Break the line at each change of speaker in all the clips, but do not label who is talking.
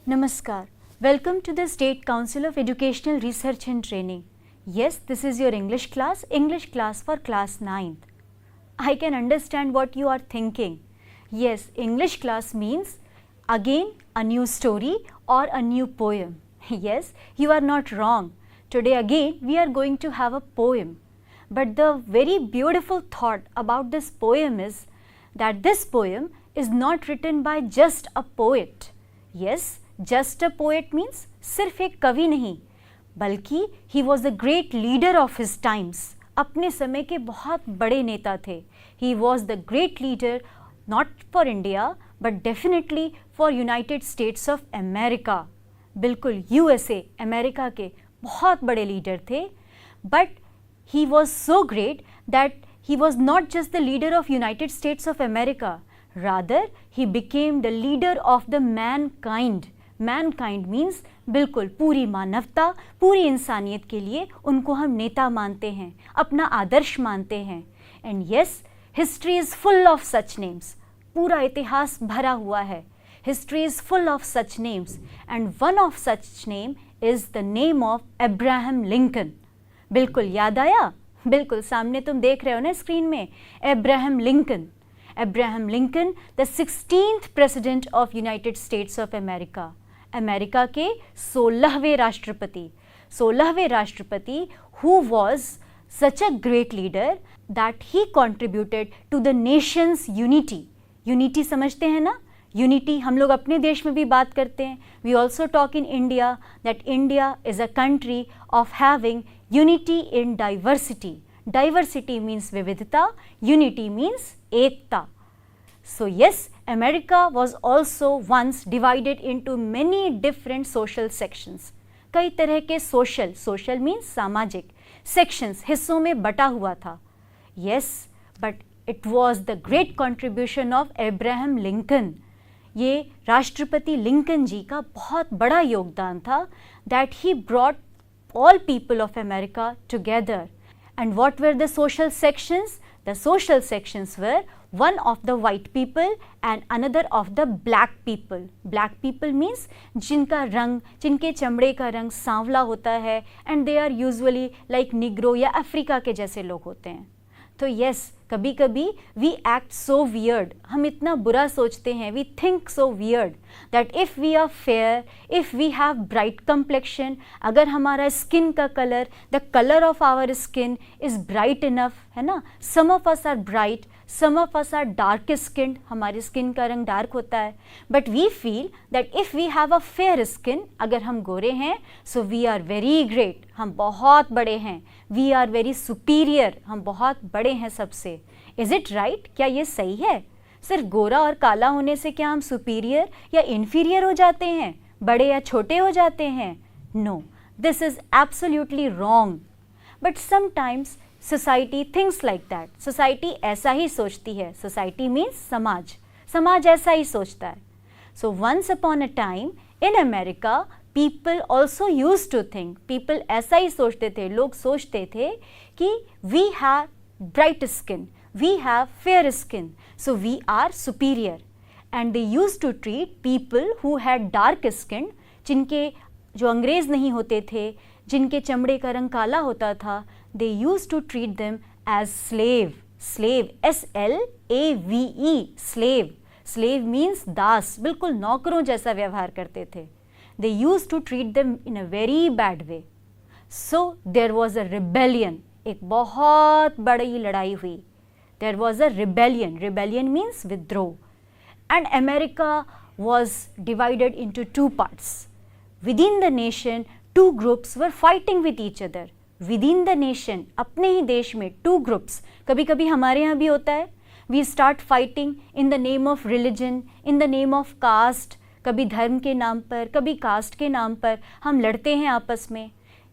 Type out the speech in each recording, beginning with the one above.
Namaskar. Welcome to the State Council of Educational Research and Training. Yes, this is your English class for class 9th. I can understand what you are thinking. Yes, English class means again a new story or a new poem. Yes, you are not wrong. Today again we are going to have a poem. But the very beautiful thought about this poem is that this poem is not written by just a poet. Yes, just a poet means सिर्फ एक कवि नहीं, बल्कि he was a great leader of his times. अपने समय के बहुत बड़े नेता थे. He was the great leader not for India but definitely for United States of America. बिल्कुल USA, अमेरिका के बहुत बड़े लीडर थे. But he was so great that he was not just the leader of United States of America. Rather, he became the leader of the mankind. Mankind means बिल्कुल पूरी मानवता, पूरी इंसानियत के लिए उनको हम नेता मानते हैं, अपना आदर्श मानते हैं. And yes, history is full of such names. पूरा इतिहास भरा हुआ है. History is full of such names, and one of such name is the name of Abraham Lincoln. बिल्कुल याद आया? बिल्कुल सामने तुम देख रहे हो ना स्क्रीन में, Abraham Lincoln. Abraham Lincoln, the 16th president of United States of America. America के 16वें राष्ट्रपति who was such a great leader that he contributed to the nation's unity. Unity समझते हैं ना? Unity हम लोग अपने देश में भी बात करते हैं. We also talk in India that India is a country of having unity in diversity. Diversity means विविधता, unity means Ekta. So yes, America was also once divided into many different social sections. कई तरह के social means सामाजिक, sections हिस्सों में बटा हुआ था. Yes, but it was the great contribution of Abraham Lincoln. ये राष्ट्रपति लिंकन जी का बहुत बड़ा योगदान था that he brought all people of America together. And what were the social sections? The social sections were one of the white people and another of the black people. Black people means जिनका रंग, जिनके चमड़े का रंग सांवला होता है and they are usually like Negro या Africa के जैसे लोग होते हैं. तो yes, कभी कभी we act so weird, हम इतना बुरा सोचते हैं, we think so weird that if we are fair, if we have bright complexion, अगर हमारा skin का color, the color of our skin is bright enough, है ना? Some of us are bright, some of us are dark skinned, हमारी skin का रंग dark होता है. But we feel that if we have a fair skin, अगर हम गोरे हैं, so we are very great, हम बहुत बड़े हैं. We are very superior, हम बहुत बड़े हैं सबसे. Is it right? क्या ये सही है? सिर्फ गोरा और काला होने से क्या हम superior या inferior हो जाते हैं, बड़े या छोटे हो जाते हैं? No, this is absolutely wrong. But sometimes society thinks like that. Society ऐसा ही सोचती है. Society means समाज ऐसा ही सोचता है. So once upon a time in America, people also used to think, people ऐसा ही सोचते थे, लोग सोचते थे कि we have bright skin, we have fair skin, so we are superior. And they used to treat people who had dark skin, जिनके जो अंग्रेज नहीं होते थे, जिनके चमड़े का रंग काला होता था, they used to treat them as slave, S-L-A-V-E, slave. Slave means दास, बिल्कुल नौकरों जैसा व्यवहार करते थे. They used to treat them in a very bad way. So there was a rebellion. एक बहुत बड़ी लड़ाई हुई. There was a rebellion. Rebellion means withdraw. And America was divided into two parts. Within the nation, two groups were fighting with each other. Within the nation, अपने ही देश में two groups. कभी कभी हमारे यहाँ भी होता है. We start fighting in the name of religion, in the name of caste. कभी धर्म के नाम पर, कभी कास्ट के नाम पर हम लड़ते हैं आपस में.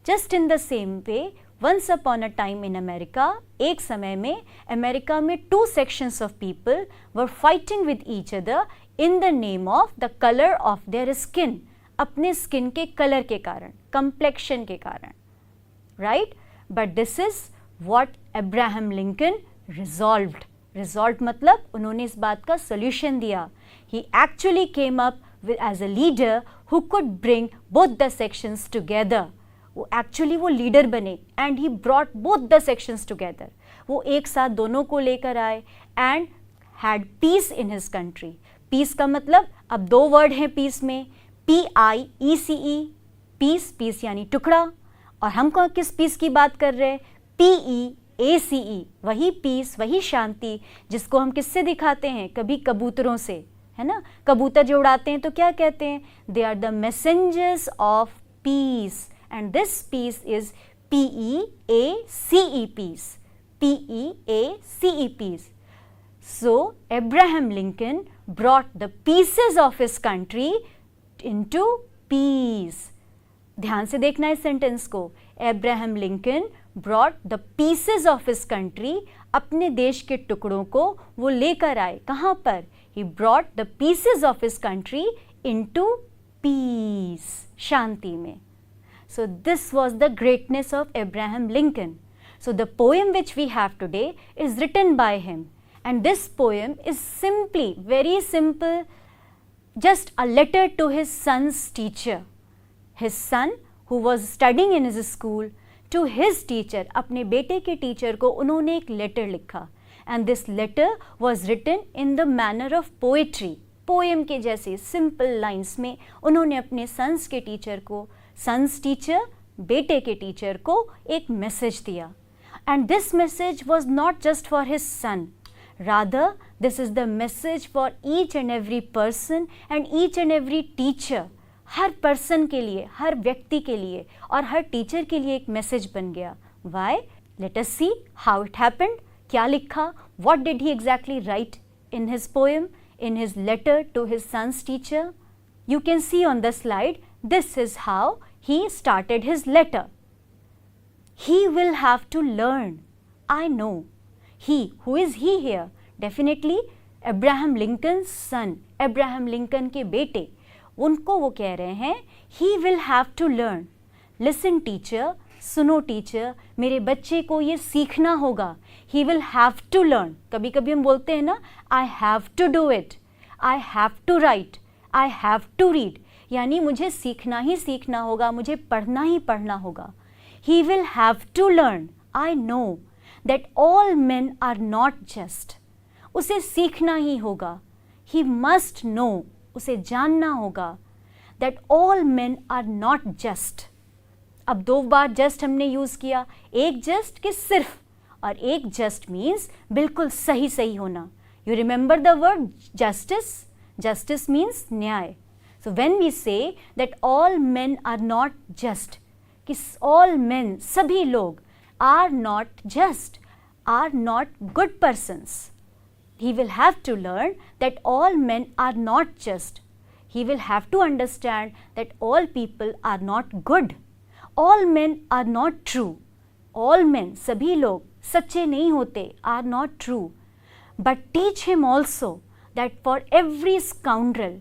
Just in the same way, once upon a time in America, एक समय में अमेरिका में two sections of people were fighting with each other in the name of the color of their skin. अपने skin के color के कारण, complexion के कारण, right? But this is what Abraham Lincoln resolved. Resolved मतलब उन्होंने इस बात का solution दिया. He actually came up as a leader who could bring both the sections together. वो एक्चुअली वो लीडर बने and he brought both the sections together. वो एक साथ दोनों को लेकर आए and had peace in his country. Peace का मतलब, अब दो वर्ड हैं पीस में, PIECE, पीस, पीस यानी टुकड़ा, और हम किस पीस की बात कर रहे हैं, PEACE, वही पीस, वही शांति जिसको हम किससे दिखाते हैं, कभी कबूतरों से, है ना. कबूतर जो उड़ाते हैं तो क्या कहते हैं, they are the messengers of peace, and this peace is PEACE, peace, PEACE, peace. So Abraham Lincoln brought the pieces of his country into peace. ध्यान से देखना इस सेंटेंस को. Abraham Lincoln brought the pieces of his country, अपने देश के टुकड़ों को वो लेकर आए. कहाँ पर? He brought the pieces of his country into peace, शांति में. So this was the greatness of Abraham Lincoln. So the poem which we have today is written by him, and this poem is simply, very simple, just a letter to his son's teacher. His son who was studying in his school, to his teacher, अपने बेटे के teacher को उन्होंने एक letter लिखा, and this letter was written in the manner of poetry. Poem के जैसे simple lines में उन्होंने अपने सन्स के टीचर को, सन्स टीचर, बेटे के टीचर को एक मैसेज दिया. And this message was not just for his son, rather this is the message for each and every person and each and every teacher. Her person के लिए, हर व्यक्ति के लिए और हर टीचर के लिए एक मैसेज बन गया. Why? Let us see how it happened. क्या लिखा? What did he exactly write in his poem, in his letter to his son's teacher? You can see on the slide, this is how he started his letter. He will have to learn. I know. He, who is he here? Definitely Abraham Lincoln's son, Abraham Lincoln के बेटे. उनको वो कह रहे हैं, he will have to learn. Listen teacher, सुनो teacher, मेरे बच्चे को ये सीखना होगा. He will have to learn. कभी कभी हम बोलते हैं ना, I have to do it, I have to write, I have to read. यानी मुझे सीखना ही सीखना होगा, मुझे पढ़ना ही पढ़ना होगा. He will have to learn. I know that all men are not just. उसे सीखना ही होगा. He must know. उसे जानना होगा that all men are not just. अब दो बार जस्ट हमने यूज़ किया, एक जस्ट कि सिर्फ, और एक जस्ट मीन्स बिल्कुल सही सही होना. You remember the word justice. Justice means न्याय. So when we say that all men are not just, कि ऑल मेन, सभी लोग, are not just, are not good persons. He will have to learn that all men are not just. He will have to understand that all people are not good. All men are not true. All men, सभी लोग सच्चे नहीं होते, are not true. But teach him also that for every scoundrel,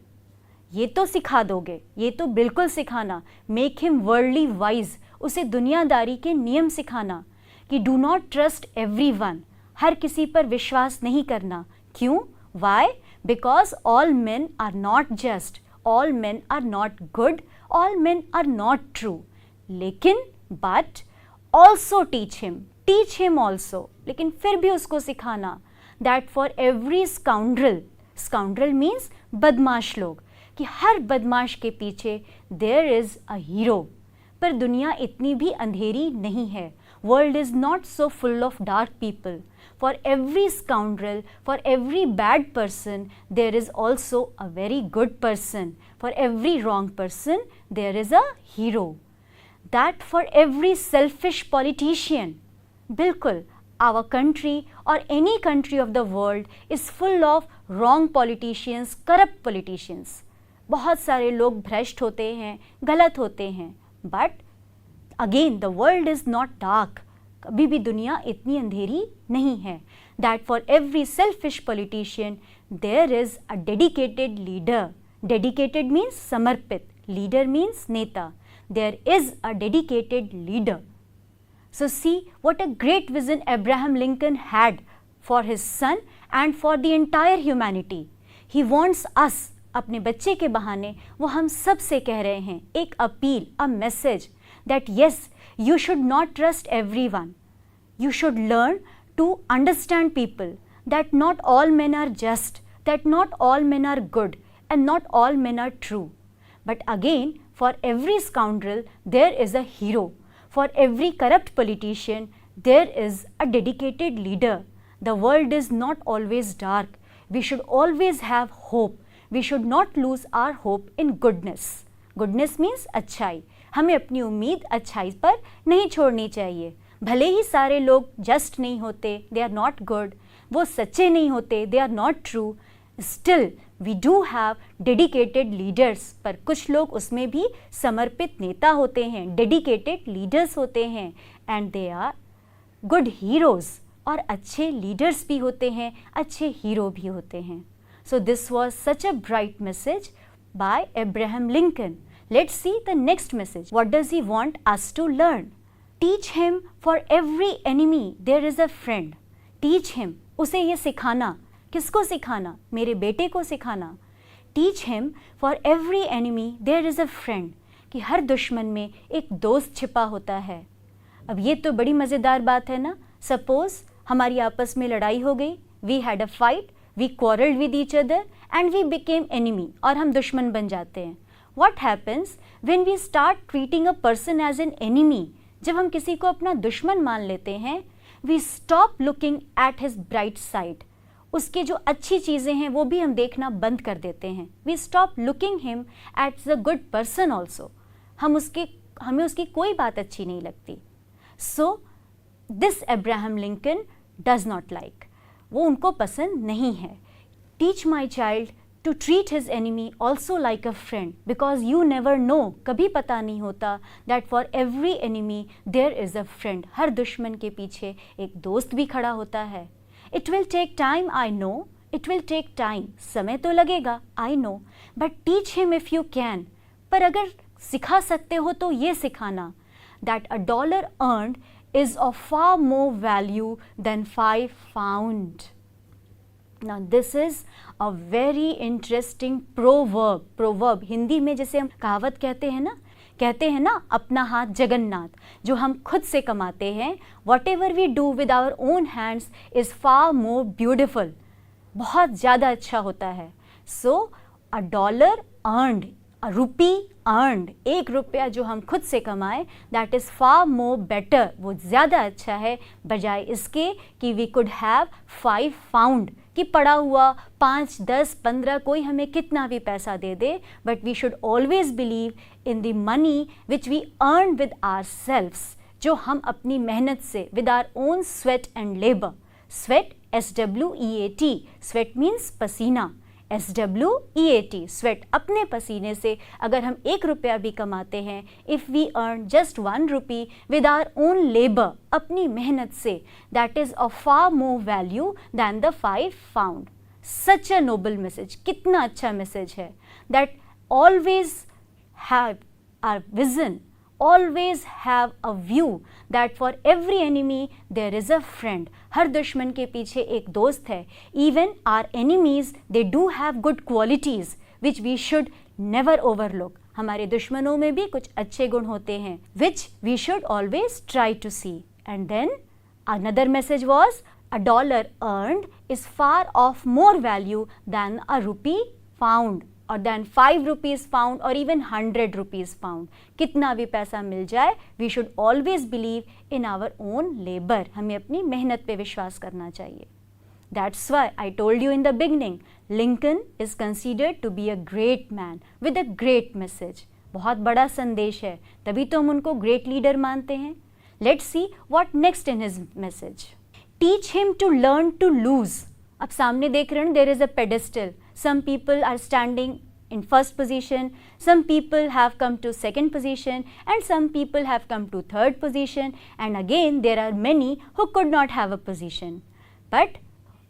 ये तो सिखा दोगे, ये तो बिल्कुल सिखाना. Make him worldly wise. उसे दुनियादारी के नियम सिखाना कि do not trust everyone. हर किसी पर विश्वास नहीं करना. क्यों? Why? Because all men are not just. All men are not good. All men are not true. लेकिन but also teach him also, लेकिन फिर भी उसको सिखाना that for every scoundrel means बदमाश लोग, कि हर बदमाश के पीछे there is a hero. पर दुनिया इतनी भी अंधेरी नहीं है. World is not so full of dark people. For every scoundrel, for every bad person, there is also a very good person. For every wrong person, there is a hero. That for every selfish politician, बिल्कुल, our country or any country of the world is full of wrong politicians, corrupt politicians. बहुत सारे लोग भ्रष्ट होते हैं, गलत होते हैं. But again, the world is not dark. कभी भी दुनिया इतनी अंधेरी नहीं है. That for every selfish politician, there is a dedicated leader. Dedicated means समर्पित. Leader means नेता. There is a dedicated leader. So see what a great vision Abraham Lincoln had for his son and for the entire humanity. He wants us, अपने बच्चे के बहाने वो हम सब से कह रहे हैं, एक appeal, a message that yes, you should not trust everyone. You should learn to understand people, that not all men are just, that not all men are good, and not all men are true. But again, for every scoundrel, there is a hero. For every corrupt politician, there is a dedicated leader. The world is not always dark. We should always have hope. We should not lose our hope in goodness. Goodness means अच्छाई. हमें अपनी उम्मीद अच्छाई पर नहीं छोड़नी चाहिए. भले ही सारे लोग जस्ट नहीं होते, दे आर नॉट गुड, वो सच्चे नहीं होते, they are not true, still we do have dedicated leaders. पर कुछ लोग उसमें भी समर्पित नेता होते हैं, डेडिकेटेड लीडर्स होते हैं, and they are good heroes. और अच्छे लीडर्स भी होते हैं, अच्छे हीरो भी होते हैं. So this was such a bright message by Abraham Lincoln. Let's see the next message. What does he want us to learn? Teach him, for every enemy there is a friend. Teach him, उसे ये सिखाना. किसको सिखाना? मेरे बेटे को सिखाना. Teach him, for every enemy there is a friend. कि हर दुश्मन में एक दोस्त छिपा होता है. अब ये तो बड़ी मज़ेदार बात है ना. सपोज हमारी आपस में लड़ाई हो गई, we had a fight, we quarreled with each other and we became enemy, और हम दुश्मन बन जाते हैं. What happens when we start treating a person as an enemy? जब हम किसी को अपना दुश्मन मान लेते हैं, we stop looking at his bright side. उसकी जो अच्छी चीज़ें हैं वो भी हम देखना बंद कर देते हैं. We stop looking him at the good person also. हमें उसकी कोई बात अच्छी नहीं लगती. So this Abraham Lincoln does not like. वो उनको पसंद नहीं है. Teach my child to treat his enemy also like a friend, because you never know, कभी पता नहीं होता, that for every enemy there is a friend. हर दुश्मन के पीछे एक दोस्त भी खड़ा होता है. It will take time, I know. It will take time. समय तो लगेगा, I know. But teach him if you can. पर अगर सिखा सकते हो तो ये सिखाना, that a dollar earned is of far more value than 5 found. Now this is a very interesting proverb. Proverb Hindi में जैसे हम कहावत कहते हैं ना, अपना हाथ जगन्नाथ. जो हम खुद से कमाते हैं, whatever we do with our own hands is far more beautiful. बहुत ज़्यादा अच्छा होता है. So a dollar earned, a rupee earned, 1 रुपया जो हम खुद से कमाएं, that is far more better. वो ज़्यादा अच्छा है बजाय इसके कि we could have 5 found, कि पड़ा हुआ 5, 10, 15 कोई हमें कितना भी पैसा दे दे, but we should always believe in the money which we earn with ourselves, जो हम अपनी मेहनत से, with our own sweat and labour. Sweat, SWEAT, sweat means पसीना, SWEAT, स्वेट, अपने पसीने से अगर हम 1 रुपया भी कमाते हैं, if we earn just 1 rupee with our own labour, अपनी मेहनत से, that is of far more value than the 5 found. Such a noble message. कितना अच्छा मैसेज है. That always have our vision, always have a view that for every enemy there is a friend. हर दुश्मन के पीछे एक दोस्त है. Even our enemies, they do have good qualities which we should never overlook. हमारे दुश्मनों में भी कुछ अच्छे गुण होते हैं which we should always try to see. And then another message was, a dollar earned is far of more value than a rupee found, और देन 5 रुपीज़ फाउंड और इवन 100 रुपीज़ फाउंड. कितना भी पैसा मिल जाए, we should always believe in our own labour. हमें अपनी मेहनत पे विश्वास करना चाहिए. That's why I told you in the beginning, Lincoln is considered to be a great man with a great message. बहुत बड़ा संदेश है, तभी तो हम उनको ग्रेट लीडर मानते हैं. Let's see what next in his message. Teach him to learn to lose. अब सामने देख रहे हैं, there is a pedestal. Some people are standing in first position, some people have come to second position, and some people have come to third position, and again there are many who could not have a position. But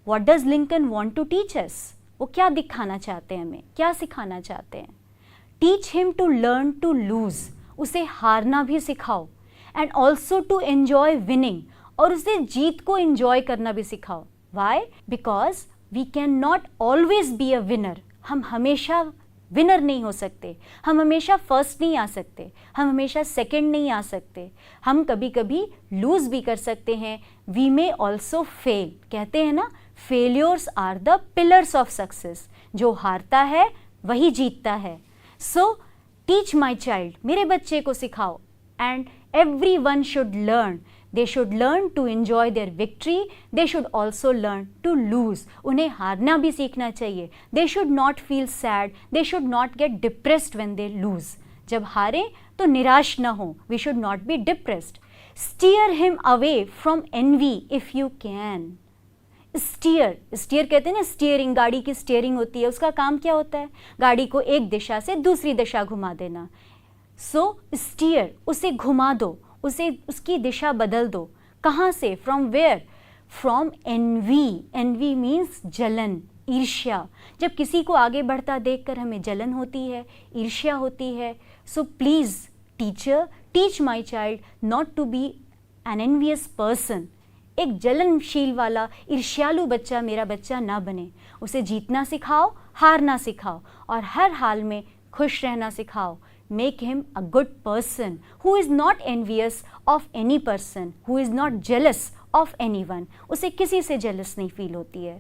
what does Lincoln want to teach us? वो क्या दिखाना चाहते हैं हमें, क्या सिखाना चाहते हैं? Teach him to learn to lose. उसे हारना भी सिखाओ, and also to enjoy winning. और उसे जीत को enjoy करना भी सिखाओ. Why? Because we cannot always be a winner. हम हमेशा विनर नहीं हो सकते, हम हमेशा फर्स्ट नहीं आ सकते, हम हमेशा सेकंड नहीं आ सकते, हम कभी कभी लूज भी कर सकते हैं. We may also fail. कहते हैं ना, failures are the pillars of success. जो हारता है वही जीतता है. सो टीच माई चाइल्ड, मेरे बच्चे को सिखाओ. And every one should learn. They should learn to enjoy their victory. They should also learn to lose. उन्हें हारना भी सीखना चाहिए. They should not feel sad. They should not get depressed when they lose. जब हारें तो निराश ना हो. We should not be depressed. Steer him away from envy if you can. Steer कहते हैं ना, स्टीयरिंग, गाड़ी की स्टीयरिंग होती है, उसका काम क्या होता है? गाड़ी को एक दिशा से दूसरी दिशा घुमा देना. सो स्टीयर, उसे घुमा दो, उसे उसकी दिशा बदल दो. कहाँ से? From where? From envy. Envy means जलन, ईर्ष्या. जब किसी को आगे बढ़ता देखकर हमें जलन होती है, ईर्ष्या होती है. So please teacher, teach my child not to be an envious person. एक जलनशील वाला ईर्ष्यालु बच्चा मेरा बच्चा ना बने. उसे जीतना सिखाओ, हारना सिखाओ, और हर हाल में खुश रहना सिखाओ. Make him a good person who is not envious of any person, who is not jealous of anyone. उसे किसी से jealous नहीं feel होती है.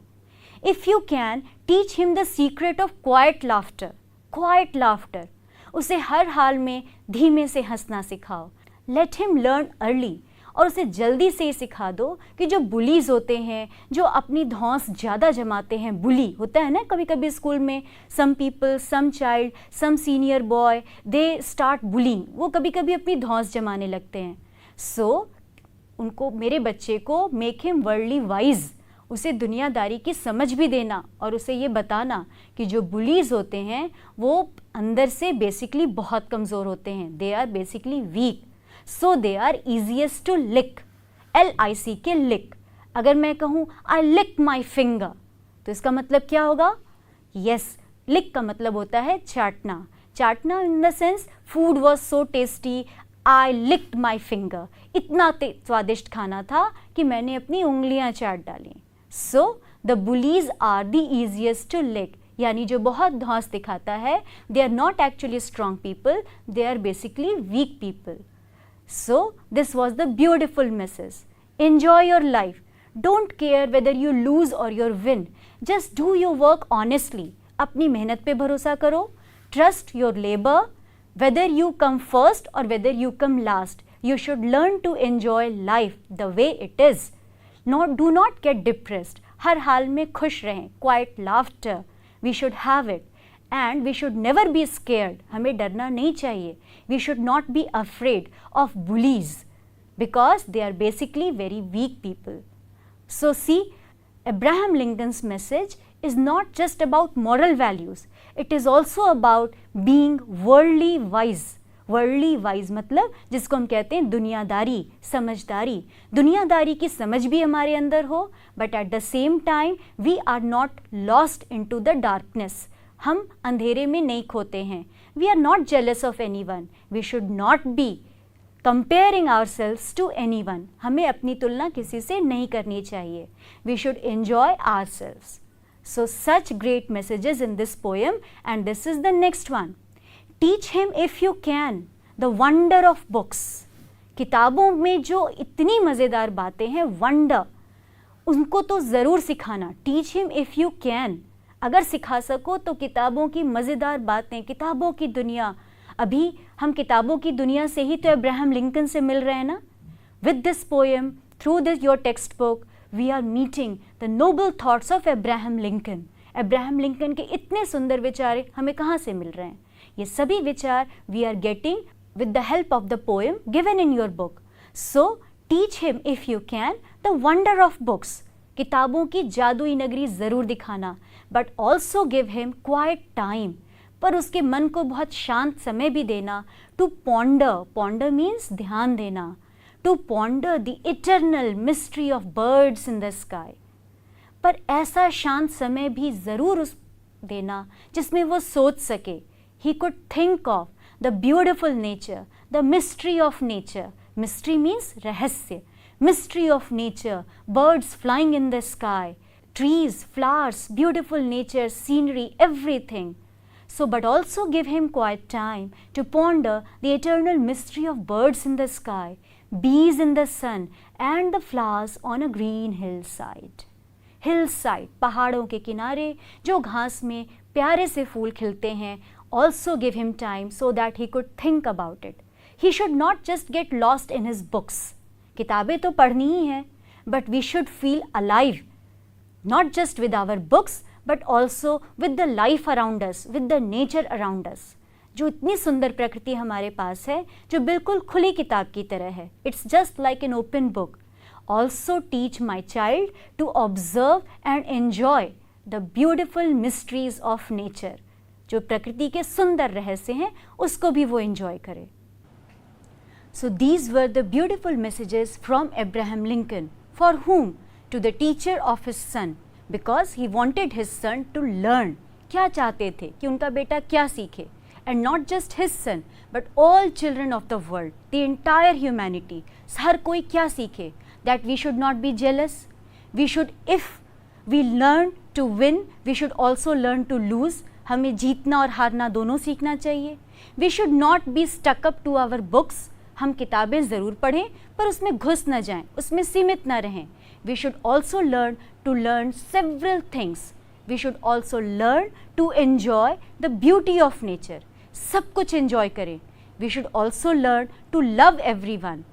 If you can, teach him the secret of quiet laughter. Quiet laughter. उसे हर हाल में धीमे से हंसना सिखाओ. Let him learn early. और उसे जल्दी से ही सिखा दो कि जो बुलीज होते हैं, जो अपनी धौंस ज़्यादा जमाते हैं, बुली होता है ना कभी कभी स्कूल में, some people, some child, some senior boy, they start bullying. वो कभी कभी अपनी धौंस जमाने लगते हैं. सो उनको, मेरे बच्चे को मेक हिम वर्ल्डली वाइज. उसे दुनियादारी की समझ भी देना और उसे ये बताना कि जो बुलीज होते हैं वो अंदर से बेसिकली बहुत कमज़ोर होते हैं. They are basically weak. So they are easiest to lick. LIC lick. अगर मैं कहूँ आई लिक माई फिंगर, तो इसका मतलब क्या होगा? यस, लिक का मतलब होता है चाटना. चाटना in the sense food was so tasty, I licked my finger. इतना स्वादिष्ट खाना था कि मैंने अपनी उंगलियां चाट डाली. So the bullies are the easiest to lick. यानी जो बहुत धौंस दिखाता है, they are not actually strong people, they are basically weak people. So this was the beautiful message. Enjoy your life. Don't care whether you lose or you win. Just do your work honestly. अपनी मेहनत पे भरोसा करो. Trust your labor. Whether you come first or whether you come last, you should learn to enjoy life the way it is. Do not get depressed. हर हाल में खुश रहें. Quiet laughter. We should have it. And we should never be scared. हमें डरना नहीं चाहिए. We should not be afraid of bullies because they are basically very weak people. So see, Abraham Lincoln's message is not just about moral values. It is also about being worldly wise. Worldly wise मतलब जिसको हम कहते हैं दुनियादारी, समझदारी. दुनियादारी की समझ भी हमारे अंदर हो, but at the same time we are not lost into the darkness. हम अंधेरे में नहीं खोते हैं. We are not jealous of anyone. We should not be comparing ourselves to anyone. हमें अपनी तुलना किसी से नहीं करनी चाहिए. We should enjoy ourselves. So such great messages in this poem, and this is the next one. Teach him if you can the wonder of books. किताबों में जो इतनी मज़ेदार बातें हैं, वंडर, उनको तो ज़रूर सिखाना. Teach him if you can. अगर सिखा सको तो किताबों की मज़ेदार बातें, किताबों की दुनिया. अभी हम किताबों की दुनिया से ही तो अब्राहम लिंकन से मिल रहे हैं ना. With this poem, through this your textbook, we are meeting the noble thoughts of Abraham Lincoln. Abraham Lincoln के इतने सुंदर विचार हमें कहाँ से मिल रहे हैं? ये सभी विचार we are getting with the help of the poem given in your book. So teach him if you can the wonder of books. किताबों की जादुई नगरी ज़रूर दिखाना, but also give him quiet time. पर उसके मन को बहुत शांत समय भी देना. To ponder. पॉन्डर मीन्स ध्यान देना. To ponder the eternal mystery of birds in the sky. पर ऐसा शांत समय भी ज़रूर उस देना जिसमें वो सोच सके. He could think of the beautiful nature, the mystery of nature. Mystery means रहस्य. Mystery of nature, birds flying in the sky, trees, flowers, beautiful nature, scenery, everything. So, but also give him quiet time to ponder the eternal mystery of birds in the sky, bees in the sun, and the flowers on a green hillside. Hillside, पहाड़ों के किनारे जो घास में प्यारे से फूल खिलते हैं. Also give him time so that he could think about it. He should not just get lost in his books. किताबें तो पढ़नी ही हैं, but we should feel alive, not just with our books, but also with the life around us, with the nature around us. जो इतनी सुंदर प्रकृति हमारे पास है, जो बिल्कुल खुली किताब की तरह है. It's just like an open book. Also teach my child to observe and enjoy the beautiful mysteries of nature. जो प्रकृति के सुंदर रहस्य हैं, उसको भी वो enjoy करे. So these were the beautiful messages from Abraham Lincoln. For whom? To the teacher of his son. Because he wanted his son to learn. क्या चाहते थे कि उनका बेटा क्या सीखे? And not just his son, but all children of the world, the entire humanity. हर कोई क्या सीखे? That we should not be jealous. We should, if we learn to win, we should also learn to lose. हमें जीतना और हारना दोनों सीखना चाहिए. We should not be stuck up to our books. हम किताबें ज़रूर पढ़ें, पर उसमें घुस न जाएं, उसमें सीमित न रहें. We should also learn to learn several things. We should also learn to enjoy the beauty of nature. सब कुछ enjoy करें. We should also learn to love everyone.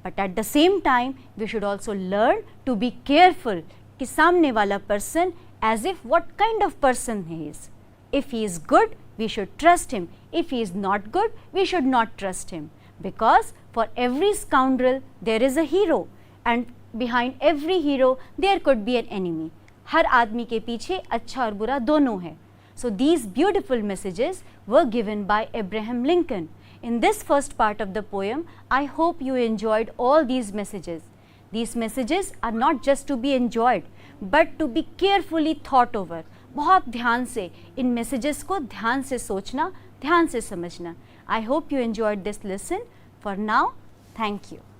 But at the same time, we should also learn to be careful कि सामने वाला person as if what kind of person he is. If he is good, we should trust him. If he is not good, we should not trust him. Because for every scoundrel, there is a hero. And behind every hero, there could be an enemy. हर आदमी के पीछे अच्छा और बुरा दोनों है. So these beautiful messages were given by Abraham Lincoln. In this first part of the poem, I hope you enjoyed all these messages. These messages are not just to be enjoyed, but to be carefully thought over. बहुत ध्यान से इन messages को ध्यान से सोचना, ध्यान से समझना. I hope you enjoyed this lesson. For now, thank you.